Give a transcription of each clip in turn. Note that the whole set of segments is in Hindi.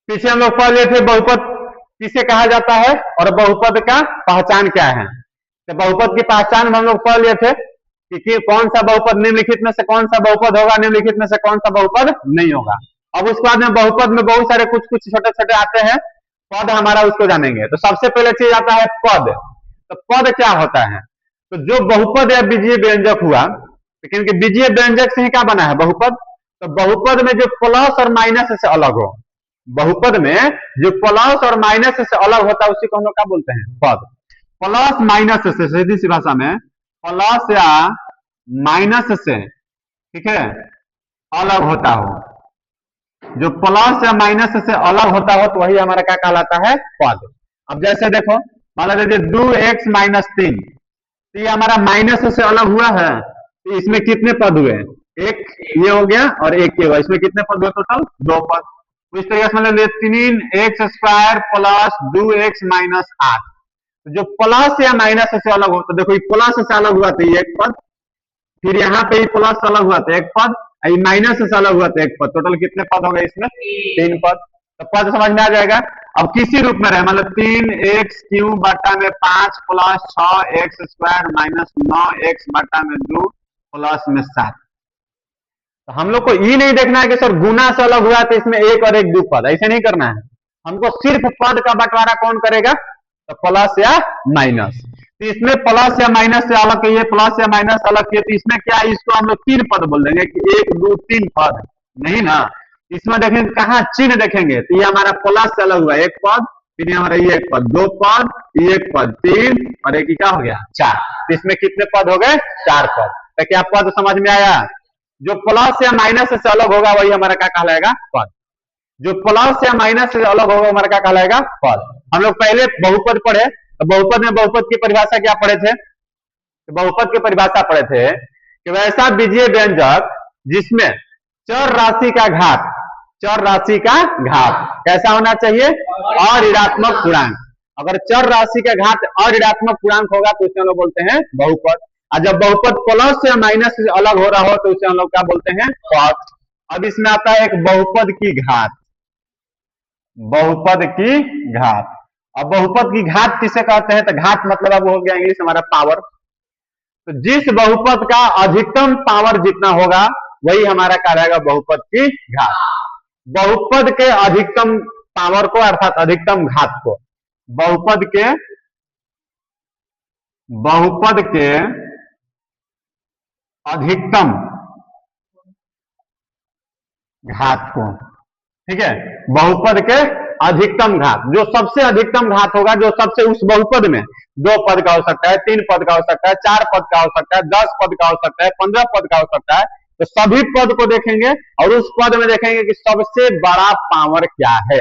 पीछे हम लोग पढ़ लिए थे बहुपद किसे कहा जाता है और बहुपद का पहचान क्या है। तो बहुपद की पहचान में हम लोग पढ़ लिए थे कि कौन सा बहुपद निम्नलिखित में से कौन सा बहुपद होगा, निम्नलिखित में से कौन सा बहुपद नहीं होगा। अब उसके बाद में बहुपद में बहुत सारे कुछ कुछ छोटे छोटे आते हैं पद, हमारा उसको जानेंगे। तो सबसे पहले चीज आता है पद। तो पद क्या होता है? तो जो बहुपद या बीजीय व्यंजक हुआ, लेकिन बीजीय व्यंजक से ही क्या बना है बहुपद। तो बहुपद में जो प्लस और माइनस से अलग हो, बहुपद में जो प्लस और माइनस से अलग होता है उसी को हम लोग क्या बोलते हैं पद। प्लस माइनस से, सीधी सी भाषा में प्लस या माइनस से, ठीक है, अलग होता हो, जो प्लस या माइनस से अलग होता हो तो वही हमारा क्या कहलाता है पद। अब जैसे देखो, मान लीजिए 2x माइनस 3, तो ये हमारा माइनस से अलग हुआ है, तो इसमें कितने पद हुए? एक ये हो गया और एक ये हुआ, इसमें कितने पद हुए टोटल? 2 पद। तो इस तरीके से मान लीजिए 3x² प्लस 2x माइनस 8, तो जो प्लस या माइनस से अलग हो, तो देखो ये प्लस से अलग हुआ तो ये एक पद, फिर यहाँ पे प्लस अलग हुआ तो एक पद, माइनस से अलग हुआ तो एक पद, टोटल कितने पद हो गए इसमें? 3 पद। तो पद समझ में आ जाएगा। अब किसी रूप में रहे, मतलब 3x³ बटा में 5 प्लस 6x² माइनस 9x बटा में 2 प्लस में 7। तो हम लोग को ये नहीं देखना है कि सर गुना से अलग हुआ तो इसमें एक और एक 2 पद, ऐसे नहीं करना है। हमको सिर्फ पद का बंटवारा कौन करेगा? तो प्लस या माइनस। तो इसमें प्लस या माइनस से अलग किए, प्लस या माइनस अलग किए, तो इसमें क्या, इसको हम लोग 3 पद बोल देंगे कि 1 2 3 पद, नहीं ना। इसमें देखेंगे कहाँ चिन्ह देखेंगे, तो ये हमारा प्लस से अलग हुआ 1 पद, फिर हमारा ये 1 पद 2 पद, ये 1 पद 3 और एक क्या हो गया 4। तो इसमें कितने पद हो गए? 4 पद। तो क्या पद समझ में आया? जो प्लस या माइनस से अलग होगा वही हमारा क्या कहलाएगा पद। जो प्लस या माइनस से अलग होगा हमारा क्या कहलाएगा पद। हम लोग पहले बहुपद पढ़े, तो बहुपद में बहुपद की परिभाषा क्या पढ़े थे? तो बहुपद की परिभाषा पढ़े थे कि वैसा बीजीय व्यंजक जिसमें चर राशि का घात, चर राशि का घात कैसा होना चाहिए? अऋणात्मक पूर्णांक। अगर चर राशि का घात अऋणात्मक पूर्णांक होगा तो उसे हम लोग बोलते हैं बहुपद। और जब बहुपद प्लस या माइनस से अलग हो रहा हो तो उसे हम लोग क्या बोलते हैं पद। अब इसमें आता है एक बहुपद की घात, बहुपद की घात। अब बहुपद की घात किसे कहते हैं? तो घात मतलब अब हो गया इंग्लिश हमारा पावर। तो जिस बहुपद का अधिकतम पावर जितना होगा वही हमारा क्या रहेगा बहुपद की घात। बहुपद के अधिकतम पावर को अर्थात अधिकतम घात को बहुपद के अधिकतम घात को, ठीक है, बहुपद के अधिकतम घात, जो सबसे अधिकतम घात होगा, जो सबसे उस बहुपद में 2 पद का हो सकता है, 3 पद का हो सकता है, 4 पद का हो सकता है, 10 पद का हो सकता है, 15 पद का हो सकता है, तो सभी पद को देखेंगे और उस पद में देखेंगे कि सबसे बड़ा पावर क्या है।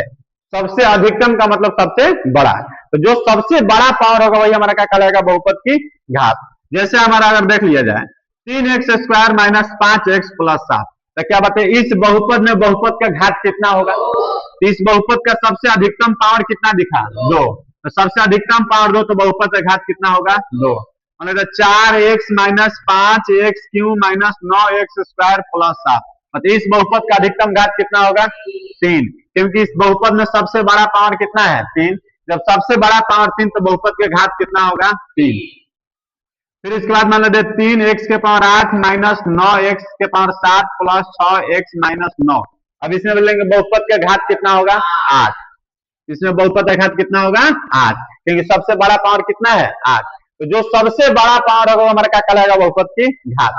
सबसे अधिकतम का मतलब सबसे बड़ा, तो जो सबसे बड़ा पावर होगा वही हमारा क्या कहलाएगा बहुपद की घात। जैसे हमारा अगर देख लिया जाए 3x² माइनस 5x प्लस 7, तो क्या बताए इस बहुपद में बहुपद का घात कितना होगा? तो इस बहुपद का सबसे अधिकतम पावर कितना दिखा? 2। तो सबसे अधिकतम पावर 2, तो बहुपद का घात कितना होगा? 2। 4x minus 5x³ minus 9x² plus 7, मतलब इस बहुपद का अधिकतम घात कितना होगा? 3, क्योंकि इस बहुपद में सबसे बड़ा पावर कितना है? 3। जब सबसे बड़ा पावर 3 तो बहुपद के घात कितना होगा? 3। फिर इसके बाद मान लेते 3x के पावर 8 माइनस 9x के पावर 7 प्लस 6x माइनस 9। अब इसमें बोलेंगे बहुपद का घात कितना होगा? 8। इसमें बहुपद का घात कितना होगा? 8, क्योंकि सबसे बड़ा पावर कितना है? 8। तो जो सबसे बड़ा पावर होगा हमारा क्या कहलाएगा? बहुपद की घात।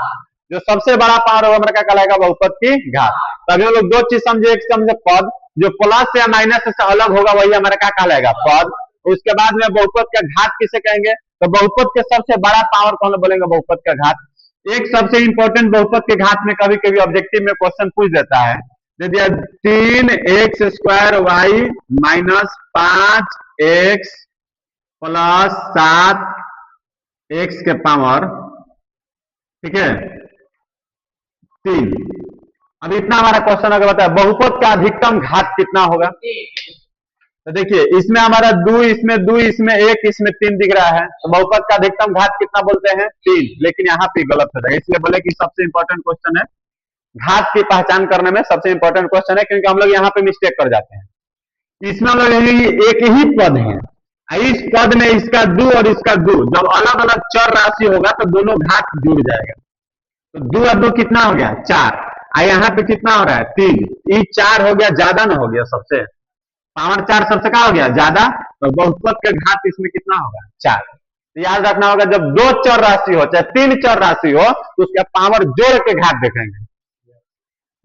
जो सबसे बड़ा पावर होगा हमारा क्या कहलाएगा? बहुपद की घात। तभी हम लोग 2 चीज समझे, एक समझे पद, जो प्लस या माइनस से अलग होगा वही हमारा क्या कहलाएगा? पद। उसके बाद में बहुपद का घात किसे कहेंगे? तो बहुपद के सबसे बड़ा पावर को हम बोलेंगे बहुपद का घात। एक सबसे इंपॉर्टेंट बहुपद के घात में कभी कभी ऑब्जेक्टिव में क्वेश्चन पूछ देता है, दे दिया 3x² minus 5x plus 7x के पावर, ठीक है 3। अब इतना हमारा क्वेश्चन अगर बताया बहुपद का अधिकतम घात कितना होगा, तो देखिए इसमें हमारा 2, इसमें 2, इसमें 1, इसमें 3 दिख रहा है, तो बहुपद का अधिकतम घात कितना बोलते हैं? 3। लेकिन यहाँ पे गलत हो जाएगा, इसलिए बोले कि सबसे इंपॉर्टेंट क्वेश्चन है, घात की पहचान करने में सबसे इंपॉर्टेंट क्वेश्चन है, क्योंकि हम लोग यहाँ पे मिस्टेक कर जाते हैं। इसमें हम लोग लेंगे एक ही पद है, इस पद में इसका दो और इसका दो, जब अलग अलग चर राशि होगा तो दोनों घात जुड़ जाएगा। तो दो और दो कितना हो गया, चार। यहाँ पे कितना हो रहा है, तीन। ये चार हो गया, ज्यादा ना हो गया सबसे, पावर चार सबसे क्या हो गया, ज्यादा। तो बहुपद का घात इसमें कितना होगा, चार। तो याद रखना होगा, जब दो चर राशि हो चाहे तीन चर राशि हो तो उसका पावर जोड़ के घात देखेंगे।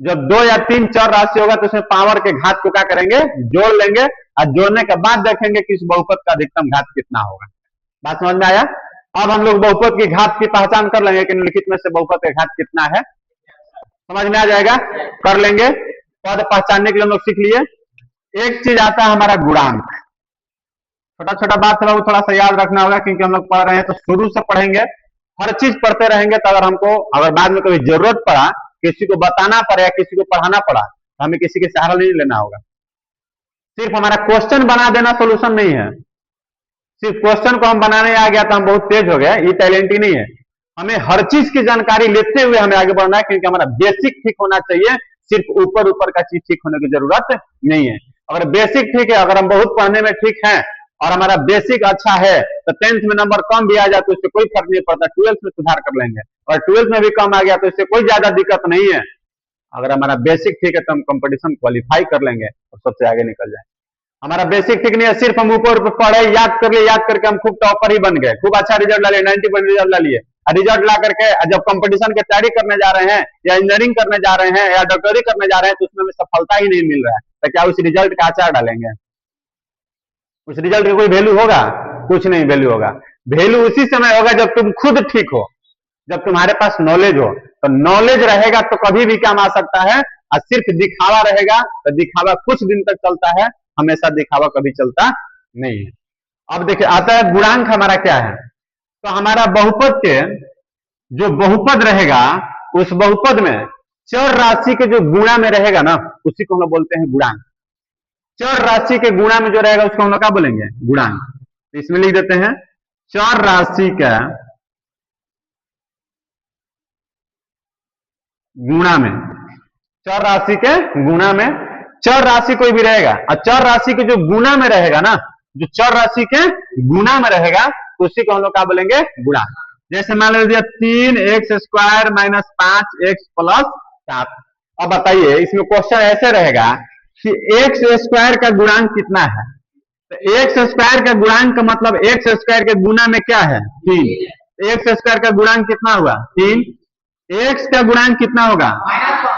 जब दो या तीन चर राशि होगा तो उसमें पावर के घात को क्या करेंगे, जोड़ लेंगे, और जोड़ने के बाद देखेंगे कि इस बहुपद का अधिकतम घात कितना होगा। बात समझ में आया। अब हम लोग बहुपद की घात की पहचान कर लेंगे कि निम्नलिखित में से बहुपद का घात कितना है, समझ में आ जाएगा, कर लेंगे। पद पहचानने के लिए हम लोग सीख लिए। एक चीज आता है हमारा गुणांक, छोटा छोटा बात है, थोड़ा सा याद रखना होगा, क्योंकि हम लोग पढ़ रहे हैं तो शुरू से पढ़ेंगे, हर चीज पढ़ते रहेंगे। तो अगर बाद में कभी जरूरत पड़ा, किसी को बताना पड़ा या किसी को पढ़ाना पड़ा, तो हमें किसी के सहारा नहीं लेना होगा। सिर्फ हमारा क्वेश्चन बना देना सोल्यूशन नहीं है। सिर्फ क्वेश्चन को हम बनाने आ गया तो हम बहुत तेज हो गए, ये टैलेंट ही नहीं है। हमें हर चीज की जानकारी लेते हुए हमें आगे बढ़ना है, क्योंकि हमारा बेसिक ठीक होना चाहिए। सिर्फ ऊपर ऊपर का चीज ठीक होने की जरूरत नहीं है। अगर बेसिक ठीक है, अगर हम बहुत पढ़ने में ठीक है और हमारा बेसिक अच्छा है, तो 10th में नंबर कम भी आ जाए तो इससे कोई फर्क नहीं पड़ता, 12th में सुधार कर लेंगे। और 12th में भी कम आ गया तो इससे कोई ज्यादा दिक्कत नहीं है। अगर हमारा बेसिक ठीक है तो हम कंपटीशन क्वालिफाई कर लेंगे और सबसे आगे निकल जाए। हमारा बेसिक ठीक नहीं है, सिर्फ हम ऊपर पढ़े, याद कर लिए, याद करके हम खूब टॉपर ही बन गए, खूब अच्छा रिजल्ट ला लिए, 90% रिजल्ट ला लिए। रिजल्ट ला करके जब कंपटीशन की तैयारी करने जा रहे हैं, या इंजीनियरिंग करने जा रहे हैं, या डॉक्टरी करने जा रहे हैं, तो उसमें हमें सफलता ही नहीं मिल रहा है, तो क्या उस रिजल्ट का आचार डालेंगे? उस रिजल्ट का कोई वैल्यू होगा? कुछ नहीं वैल्यू होगा। वैल्यू उसी समय होगा जब तुम खुद ठीक हो, जब तुम्हारे पास नॉलेज हो। तो नॉलेज रहेगा तो कभी भी काम आ सकता है, और सिर्फ दिखावा रहेगा तो दिखावा कुछ दिन तक चलता है, हमेशा दिखावा कभी चलता नहीं है। अब देखिए आता है गुणांक हमारा क्या है। तो हमारा बहुपद के जो बहुपद रहेगा, उस बहुपद में चर राशि के जो गुणा में रहेगा ना, उसी को हम लोग बोलते हैं गुणांक। चर राशि के गुणा में जो रहेगा उसको हम लोग क्या बोलेंगे, गुणांक। तो इसमें लिख देते हैं चर राशि का गुणा में, चर राशि के गुणा में, चर राशि कोई भी रहेगा और चर राशि के जो गुणा में रहेगा ना, जो चर राशि के गुणा में रहेगा तो उसी को हम लोग क्या बोलेंगे, गुणांक। जैसे मान लीजिए 3x² - 5x + 7। अब बताइए इसमें क्वेश्चन ऐसे रहेगा कि x² का गुणांक कितना है। तो x² का गुणांक का मतलब x² के गुणा में क्या है, 3। x² का गुणांक कितना हुआ, 3। x का गुणांक कितना होगा,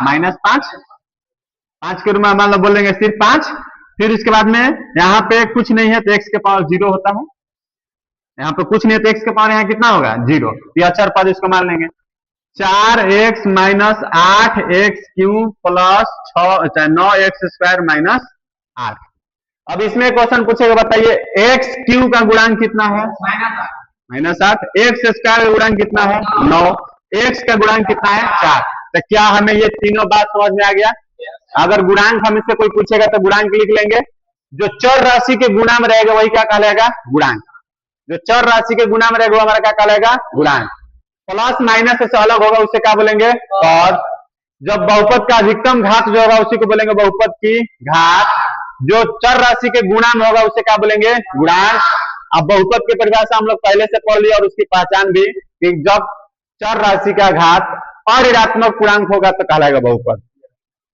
-5। 5 के रूप में मान लो बोलेंगे सिर्फ 5। फिर इसके बाद में यहाँ पे कुछ नहीं है तो x के पावर 0 होता है, यहाँ पे कुछ नहीं है तो x के पावर यहाँ कितना होगा, 0। तो अक्षर पद इसको मान लेंगे 4x - 8x³ + 9x² - 8। अब इसमें क्वेश्चन पूछेगा, बताइए x³ का गुणांक कितना है, -8। x² का गुणांक कितना है, 9। x का गुणांक कितना है, 4। तो क्या हमें ये तीनों बात समझ में आ गया? अगर गुणांक हमसे कोई पूछेगा तो गुणांक लिख लेंगे। जो चर राशि के गुणा में रहेगा वही क्या कहलाएगा, गुणांक। जो चर राशि के गुणा में रहेगा वो हमारा क्या कहलाएगा, गुणांक। प्लस माइनस से अलग होगा उसे क्या बोलेंगे, पद। जब बहुपद का अधिकतम घात जो होगा उसी को बोलेंगे बहुपद की घात। जो चर राशि के गुणा में होगा उसे क्या बोलेंगे, गुणांक। अब बहुपद की परिभाषा हम लोग पहले से पढ़ लिया और उसकी पहचान भी, कि जब चर राशि का घात अऋणात्मक पूर्णांक होगा तो कहलाएगा बहुपद,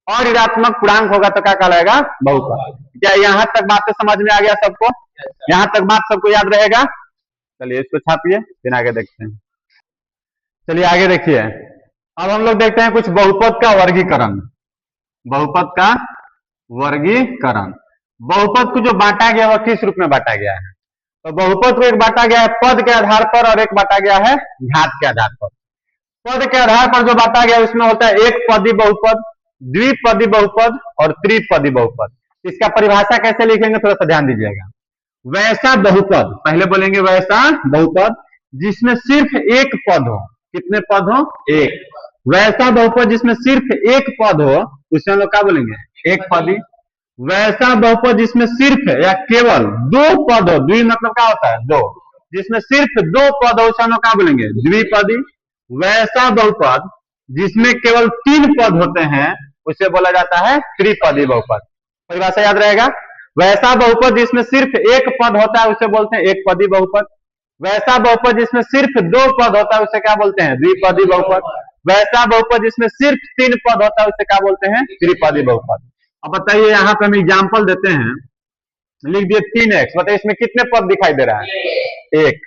और ऋणात्मक पूर्णांक होगा तो क्या कहलाएगा, बहुपद। क्या यहाँ तक बातें समझ में आ गया सबको? यहाँ तक बात सबको याद रहेगा? चलिए इसको छापिए, फिर आगे देखते हैं। चलिए आगे देखिए, अब हम लोग देखते हैं कुछ बहुपद का वर्गीकरण। बहुपद का वर्गीकरण, बहुपद को जो बांटा गया वह किस रूप में बांटा गया है? तो बहुपद को एक बांटा गया है पद के आधार पर और एक बांटा गया है घात के आधार पर। पद के आधार पर जो बांटा गया उसमें होता है एक पदी बहुपद, द्विपदी बहुपद और त्रिपदी बहुपद। इसका परिभाषा कैसे लिखेंगे थोड़ा सा ध्यान दीजिएगा। वैसा बहुपद, पहले बोलेंगे वैसा बहुपद जिसमें सिर्फ एक पद हो। कितने पद हो, एक। वैसा बहुपद जिसमें सिर्फ एक पद हो उसे हम लोग क्या बोलेंगे, एक पदी। वैसा बहुपद जिसमें सिर्फ या केवल दो पद हो, द्वि मतलब क्या होता है, दो, जिसमें सिर्फ दो पद हो उसे हम लोग क्या बोलेंगे, द्विपदी। वैसा बहुपद जिसमें केवल तीन पद होते हैं उसे बोला जाता है त्रिपदी बहुपद। परिभाषा याद रहेगा। वैसा बहुपद जिसमें सिर्फ एक पद होता है उसे बोलते हैं एक पदी बहुपद। वैसा बहुपद जिसमें सिर्फ दो पद होता है उसे क्या बोलते हैं द्विपदी बहुपद। वैसा बहुपद जिसमें सिर्फ तीन पद होता है उसे क्या बोलते हैं त्रिपदी बहुपद। अब बताइए यहाँ पे हम एग्जाम्पल देते हैं, लिख दिए 3x, बताइए इसमें कितने पद दिखाई दे रहा है एक।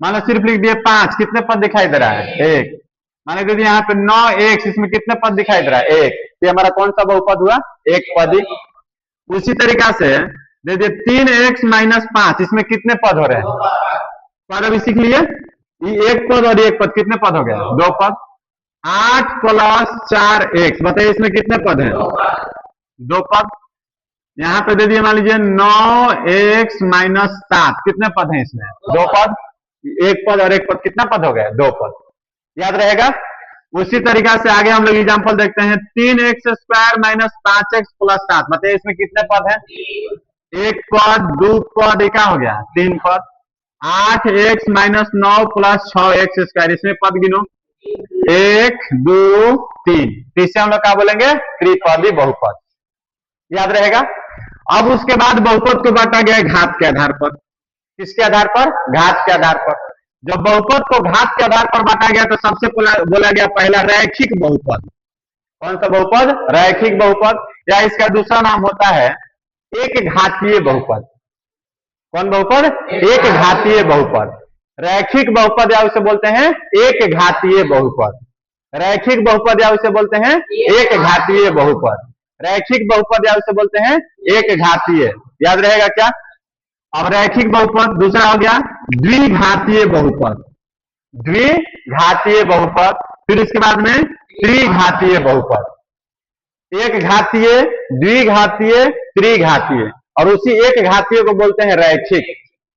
मान लो सिर्फ लिख दिए 5, कितने पद दिखाई दे रहा है एक। मान लो यहाँ पे 9x, इसमें कितने पद दिखाई दे रहा है एक। ये हमारा कौन सा बहुपद हुआ एक पदी। उसी तरीका से दे दिए 3x माइनस 5, इसमें कितने पद हो रहे हैं पद अभी सीख लिए। ये एक पद और एक पद कितने पद हो गया दो पद। 8 प्लस 4x, बताइए इसमें कितने पद हैं दो पद। यहाँ पे दे दिए मान लीजिए 9x माइनस 7, कितने पद हैं इसमें दो पद। एक पद और एक पद कितना पद हो गया दो पद, याद रहेगा। उसी तरीका से आगे हम लोग एग्जांपल देखते हैं 3x square minus 5x plus 7, बताइए इसमें कितने पद हैं एक पद दो पद, क्या हो गया तीन पद। 8x minus 9 plus 6x square, इसमें पद गिनो 1 2 3, तीसरे हम लोग क्या बोलेंगे त्रिपदी बहुपद, याद रहेगा। अब उसके बाद बहुपद को बांटा गया घात के आधार पर। किसके आधार पर घात के आधार पर। जब बहुपद को घात के आधार पर बांटा गया तो सबसे बोला गया पहला रैखिक बहुपद। कौन सा बहुपद रैखिक बहुपद, या इसका दूसरा नाम होता है एक घातीय बहुपद। कौन बहुपद एक घातीय बहुपद। रैखिक बहुपद या उसे बोलते हैं एक घातीय बहुपद। रैखिक बहुपद या उसे बोलते हैं एक घातीय बहुपद। रैखिक बहुपद या उसे बोलते हैं एक घातीय, याद रहेगा क्या। अब रैखिक बहुपद दूसरा हो गया द्विघातीय बहुपद। द्विघातीय बहुपद, फिर इसके बाद में त्रिघातीय बहुपद। एक घातीय द्विघातीय त्रिघातीय, और उसी एक घातीय को बोलते हैं रैखिक।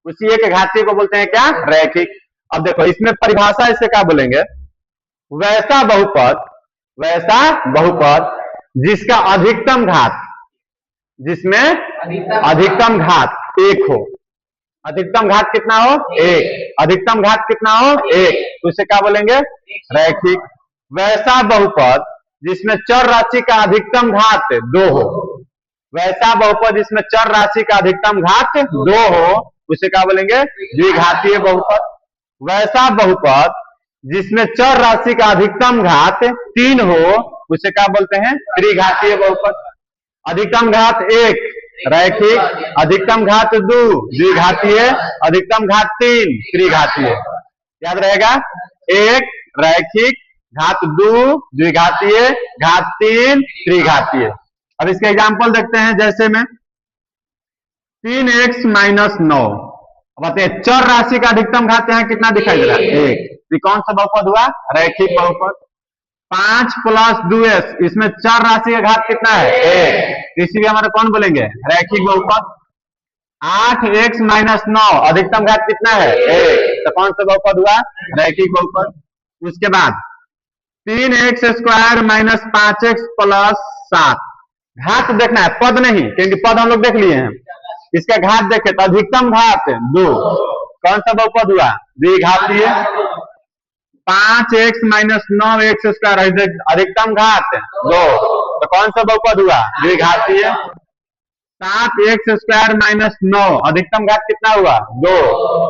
उसी एक घातीय को बोलते हैं क्या रैखिक। अब देखो इसमें परिभाषा इसे क्या बोलेंगे, वैसा बहुपद, वैसा बहुपद जिसका अधिकतम घात, जिसमें अधिकतम घात एक हो। अधिकतम घात कितना हो एक, अधिकतम घात कितना हो एक, तो इसे क्या बोलेंगे रैखिक। वैसा बहुपद जिसमें चर राशि का अधिकतम घात दो हो। वैसा बहुपद जिसमें चर राशि का अधिकतम घात दो हो उसे क्या बोलेंगे द्विघातीय बहुपद। वैसा बहुपद जिसमें चर राशि का अधिकतम घात तीन हो उसे क्या बोलते हैं त्रिघातीय बहुपद। अधिकतम घात एक रैखिक, अधिकतम घात दो द्विघातीय, अधिकतम घात तीन त्रिघातीय, याद रहेगा। एक रैखिक, घात दो द्विघातीय, घात तीन त्रिघातीय। अब इसके एग्जांपल देखते हैं, जैसे में 3x माइनस 9, बताइए चर राशि का अधिकतम घात यहाँ कितना दिखाई दे रहा है एक, ये कौन सा बहुपद हुआ रैखिक बहुपद। 5 प्लस 2s, इसमें चर राशि का घात कितना है एक, इसीलिए हमारे कौन बोलेंगे रैखिक बहुपद। 8x माइनस 9, अधिकतम घात कितना है एक, तो कौन सा बहुपद हुआ रैखिक बहुपद। उसके बाद 3x square minus 5x plus 7, घात देखना है पद नहीं, क्योंकि पद हम लोग देख लिए हैं। इसका घात देखे तो अधिकतम घात दो, कौन सा बहुपद हुआ द्विघातीय। 5x माइनस 9x स्क्वायर, अधिकतम घात दो, तो कौन सा बहुपद हुआ द्विघातीय। 7x स्क्वायर माइनस 9, अधिकतम घात कितना हुआ दो,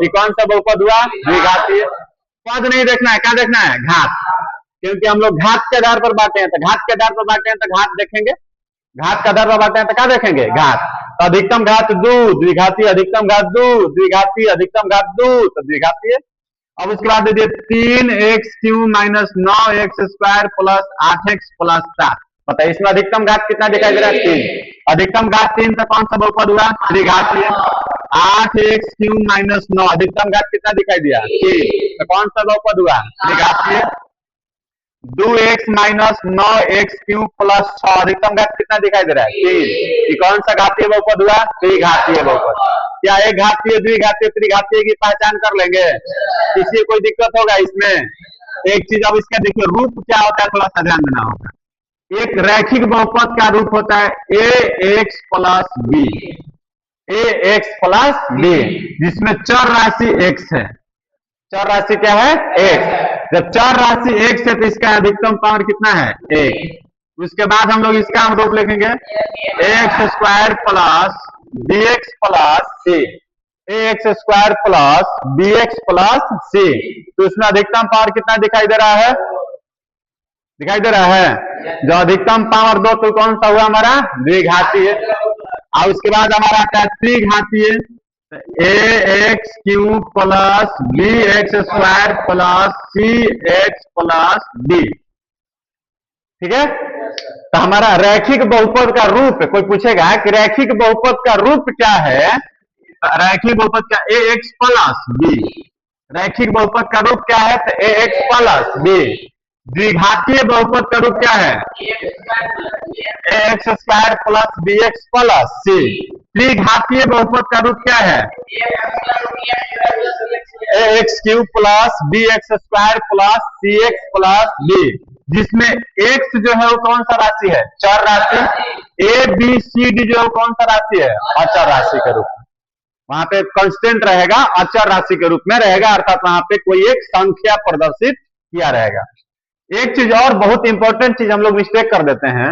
ये कौन सा बहुपद हुआ द्विघातीय। पद नहीं देखना है, क्या देखना है घात, क्योंकि हम लोग घात के आधार पर बांटे हैं, तो घात के आधार पर बांटे हैं तो घात देखेंगे। घात का आधार पर बांटे हैं तो क्या देखेंगे घात, तो अधिकतम घात दो द्विघातीय, अधिकतम घात दो द्विघातीय, अधिकतम घात दो तो द्विघातीय। अब उसके बाद दे दिए 3x cube minus 9x square plus 8x plus 7, बताइए इसमें अधिकतम घात कितना दिखाई दे रहा है 3, अधिकतम घात 3, तो कौन सा बहुपद हुआ त्रिघातीय। 8x क्यूब माइनस 9, अधिकतम घात कितना दिखाई दिया 3, तो कौन सा बहुपद हुआ त्रिघातीय। 2x minus 9x cube plus 6, अधिकतम घात कितना दिखाई दे रहा है 3, ये कौन सा घातीय बहुपद हुआ त्रिघातीय बहुपद। क्या एक घातीय द्विघातीय त्रिघातीय की पहचान कर लेंगे, किसी कोई दिक्कत होगा इसमें। एक चीज अब इसका देखिए रूप क्या होता है, थोड़ा सा ध्यान देना होगा। एक रैखिक बहुपद का रूप होता है ax plus b, ax plus b, जिसमें चर राशि x है। चर राशि क्या है x, जब चर राशि x है तो इसका अधिकतम पावर कितना है एक। उसके बाद हम लोग इसका हम रूप लिखेंगे x square plus b x plus c, a x square plus b x plus c. तो इसमें अधिकतम पावर कितना दिखाई दे रहा है? दिखाई दे रहा है। जो अधिकतम पावर दो तो कौन सा हुआ हमारा? द्विघातीय। और उसके बाद हमारा आता है त्रिघातीय, a x cube plus b x square plus c x plus d. ठीक है। तो हमारा रैखिक बहुपद का रूप, कोई पूछेगा कि रैखिक बहुपद का रूप क्या है? रैखिक बहुपद का ए एक्स प्लस बी, रैखिक बहुपद का रूप क्या है? तो ए एक्स प्लस बी। द्विघातीय बहुपद का रूप क्या है? A x square plus b x plus c. त्रिघातीय बहुपद का रूप क्या है? A x cube plus b x square plus c x plus d, जिसमें एक्स जो है वो कौन सा राशि है? चर राशि। ए बी सी डी जो है कौन सा राशि है? अचर राशि के रूप में। वहां पे कांस्टेंट रहेगा, अचर राशि के रूप में रहेगा, अर्थात वहां पे कोई एक संख्या प्रदर्शित किया रहेगा। एक चीज और बहुत इंपॉर्टेंट चीज हम लोग मिस्टेक कर देते हैं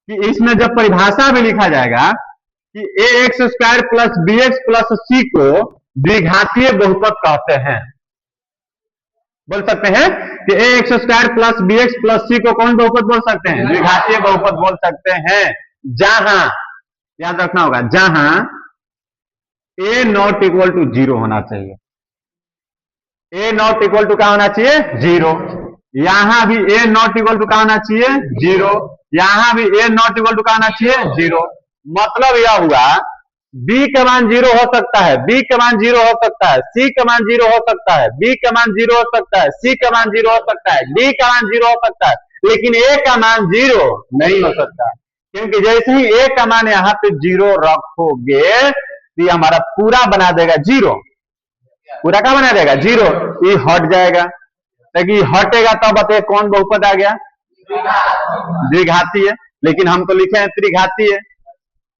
कि इसमें जब परिभाषा में लिखा जाएगा कि a x square plus b x plus c को द्विघातीय बहुपद कहते हैं। बोल सकते हैं कि a x square plus b x plus c को कौन बहुपद बोल सकते हैं? द्विघातीय बहुपद बोल सकते हैं। जहां, याद रखना होगा, जहां ए नॉट इक्वल टू जीरो होना चाहिए। ए नॉट इक्वल टू क्या होना चाहिए? जीरो। यहां भी ए नॉट इक्वल टू क्या होना चाहिए? जीरो। यहां भी ए नॉट इक्वल टू क्या होना चाहिए? जीरो। मतलब यह हुआ बी का मान जीरो हो सकता है, बी का मान जीरो हो सकता है, सी का मान जीरो हो सकता है, बी का मान जीरो हो सकता है, सी का मान जीरो हो सकता है, डी का मान जीरो हो सकता है, लेकिन ए का मान जीरो नहीं हो सकता। क्योंकि जैसे ही ए का मान यहाँ पे जीरो रखोगे तो ये हमारा पूरा बना देगा जीरो। पूरा क्या बना देगा? जीरो। ये हट जाएगा, ताकि हटेगा तब बताइए कौन बहुपद आ गया? द्विघातीय। लेकिन हम तो लिखे हैं त्रिघातीय।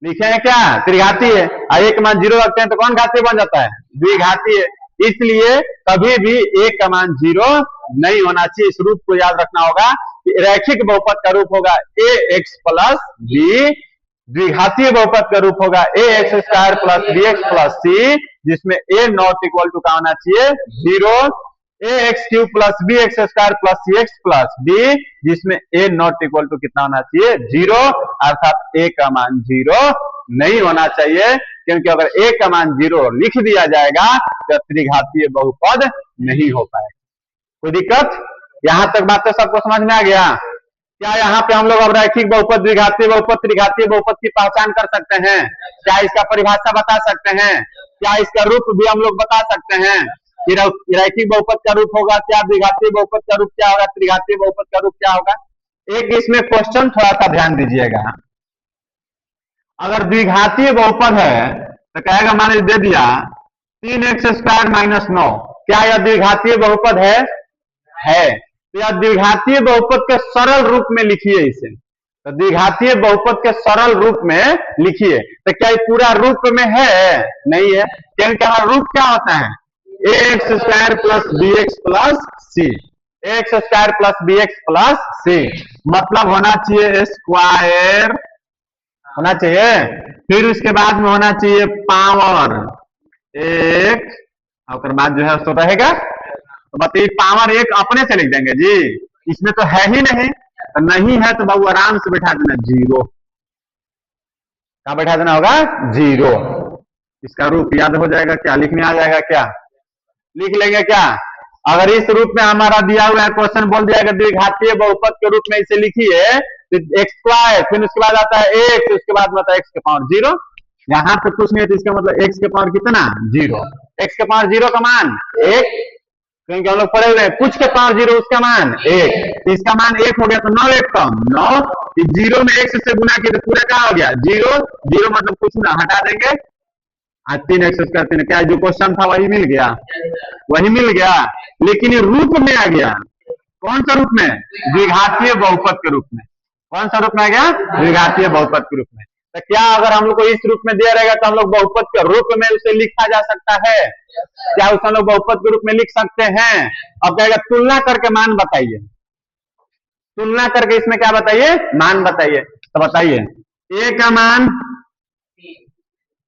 लिखे हैं क्या? त्रिघातीय। और एक मान जीरो रखते हैं तो कौन घातीय बन जाता है? द्विघातीय। इसलिए कभी भी एक का मान जीरो नहीं होना चाहिए। इस रूप को याद रखना होगा कि रैखिक बहुपद का रूप होगा ए एक्स प्लस बी, द्विघातीय बहुपद का रूप होगा a x square plus b x plus c, जिसमें ए नॉट इक्वल टू क्या होना चाहिए? Zero. A x cube plus b x square plus c x plus d, जिसमें ए नॉट इक्वल टू कितना होना चाहिए? जीरो। अर्थात ए का मान जीरो नहीं होना चाहिए, क्योंकि अगर ए का मान जीरो लिख दिया जाएगा तो त्रिघातीय बहुपद नहीं हो पाएगा। कोई दिक्कत? यहां तक बातें सबको समझ में आ गया? क्या यहाँ पे हम लोग अब रैखिक बहुपद, द्विघातीय बहुपद, त्रिघातीय बहुपद की पहचान कर सकते हैं? क्या इसका परिभाषा बता सकते हैं? क्या इसका रूप भी हम लोग बता सकते हैं कि रैखिक बहुपद का रूप होगा क्या, द्विघातीय बहुपद का रूप क्या होगा, त्रिघातीय बहुपद का रूप क्या होगा? एक इसमें क्वेश्चन थोड़ा सा ध्यान दीजिएगा। अगर द्विघातीय बहुपद है तो कहेगा, मान लीजिए दे दिया 3x स्क्वायर माइनस 9, क्या यह द्विघातीय बहुपद है? तो यह द्विघातीय बहुपद के सरल रूप में लिखिए इसे। तो द्विघातीय बहुपद के सरल रूप में लिखिए। तो क्या ये पूरा रूप में है? नहीं है, क्योंकि हमारा रूप क्या होता है? A x square plus b x plus c, x square plus b x plus c. मतलब होना चाहिए स्क्वायर होना चाहिए, फिर उसके बाद में होना चाहिए पावर एक, और बाद जो है सो रहेगा। तो बताइए पावर एक अपने से लिख देंगे जी, इसमें तो है ही नहीं। तो नहीं है तो बाबू आराम से बैठा देना जीरो। क्या बैठा देना होगा? जीरो। इसका रूप याद हो जाएगा, क्या लिखने आ जाएगा? क्या लिख लेंगे? क्या अगर इस रूप में हमारा दिया हुआ है क्वेश्चन बोल दिया गया द्विघातीय बहुपद के रूप में इसे लिखिए, एक्स स्क्वायर, फिर उसके बाद आता है एक्स, उसके बाद में आता है एक्स के पावर जीरो। यहाँ पे कुछ नहीं है तो इसका मतलब एक्स के पावर कितना? जीरो। एक्स के पावर जीरो का मान एक, क्योंकि हम लोग पढ़े हुए हैं कुछ के पावर जीरो उसका मान एक, इसका मान एक हो गया तो 9 एक कम 9, जीरो में एक्स से गुना किया तो पूरा क्या हो गया? जीरो। जीरो मतलब कुछ ना, हटा देंगे, आज 3x करते हैं। क्या जो क्वेश्चन था वही मिल गया? वही मिल गया, लेकिन ये रूप में आ गया। कौन सा रूप में? द्विघातीय बहुपद के रूप में। कौन सा रूप में आ गया? द्विघातीय बहुपद के रूप में। तो क्या अगर हम लोग को इस रूप में दिया रहेगा तो हम लोग बहुपद के रूप में उसे लिखा जा सकता है? क्या उसे हम लोग बहुपद के रूप में लिख सकते हैं? अब कहेगा तुलना करके मान बताइए, तुलना करके इसमें क्या बताइए? मान बताइए। तो बताइए ए का मान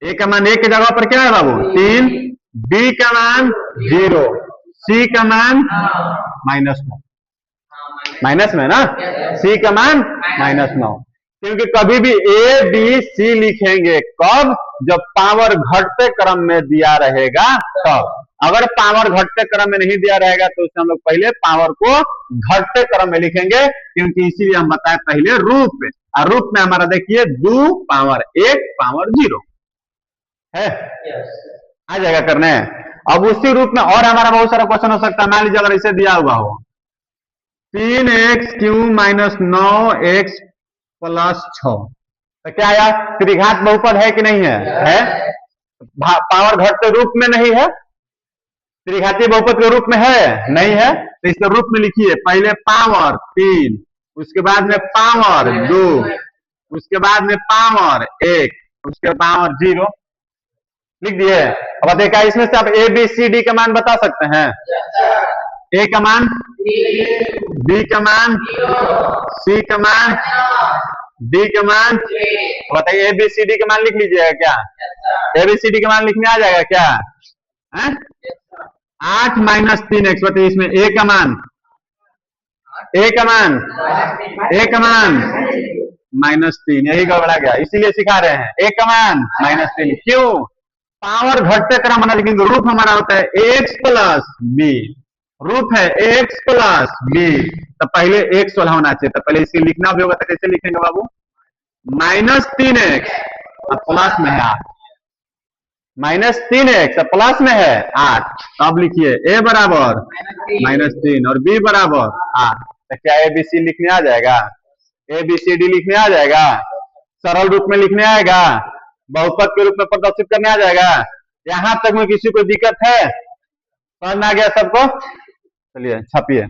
ए का मान 1 की जगह पर क्या है बाबू 3, बी का मान 0, सी का मान -9, माइनस में ना, सी का मान -9, क्योंकि कभी भी ए बी सी लिखेंगे कब, जब पावर घटते क्रम में दिया रहेगा तब। अगर पावर घटते क्रम में नहीं दिया रहेगा तो उससे हम लोग पहले पावर को घटते क्रम में लिखेंगे, क्योंकि इसीलिए हम बताए पहले रूप में, और रूप में हमारा देखिए 2 पावर 1 पावर 0 है, आ जाएगा करने। अब उसी रूप में और हमारा बहुत सारा क्वेश्चन हो सकता है। मान लीजिए अगर इसे दिया हुआ हो 3x³ - 9x + 6, तो क्या आया, त्रिघात बहुपद है कि नहीं है? पावर घटते रूप में नहीं है, त्रिघातीय बहुपद के रूप में है नहीं है, तो इसे रूप में लिखिए, पहले पावर 3, उसके बाद में पावर 2, उसके बाद में पावर 1, उसके पावर 0 लिख दिए। अब देखा इसमें से आप ए बी सी डी का मान बता सकते हैं? ए का मान, बी का मान, सी का मान, डी का मान, बताइए ए बी सी डी का मान लिख लीजिएगा क्या? ए बी सी डी का मान लिखने आ जाएगा क्या? 8 - 3x, बताइए इसमें ए का मान, ए का मान, ए का मान -3, यही गड़बड़ा गया, इसीलिए सिखा रहे हैं। ए का मान -3, क्यों? पावर घटते क्रम बना, लेकिन रूप हमारा होता है x + b, रूप है x + b, तो पहले x वाला होना चाहिए, तो पहले इसे लिखना भी होगा, तो कैसे लिखेंगे बाबू? -3x और प्लस में है 8, -3x और प्लस में है 8, तो अब लिखिए a बराबर -3 और b बराबर 8, तो क्या ए बी सी लिखने आ जाएगा? ए बी सी डी लिखने आ जाएगा, सरल रूप में लिखने आएगा, बहुपद के रूप में प्रदर्शित करने आ जाएगा। यहां तक में किसी को दिक्कत है? समझ में आ गया सबको? चलिए छापिए।